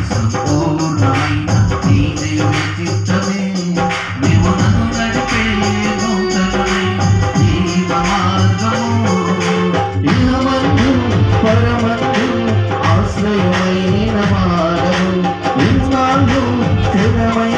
సంపూర్ణమైన నీ దివ్య చిత్తమే నీవు నన్ను నడిపే నూతనమైన జీవ మార్గము ఇహమందు పరమందు ఆశ్రయమైన మార్గము ఇన్నాళ్ళు స్థిరమైన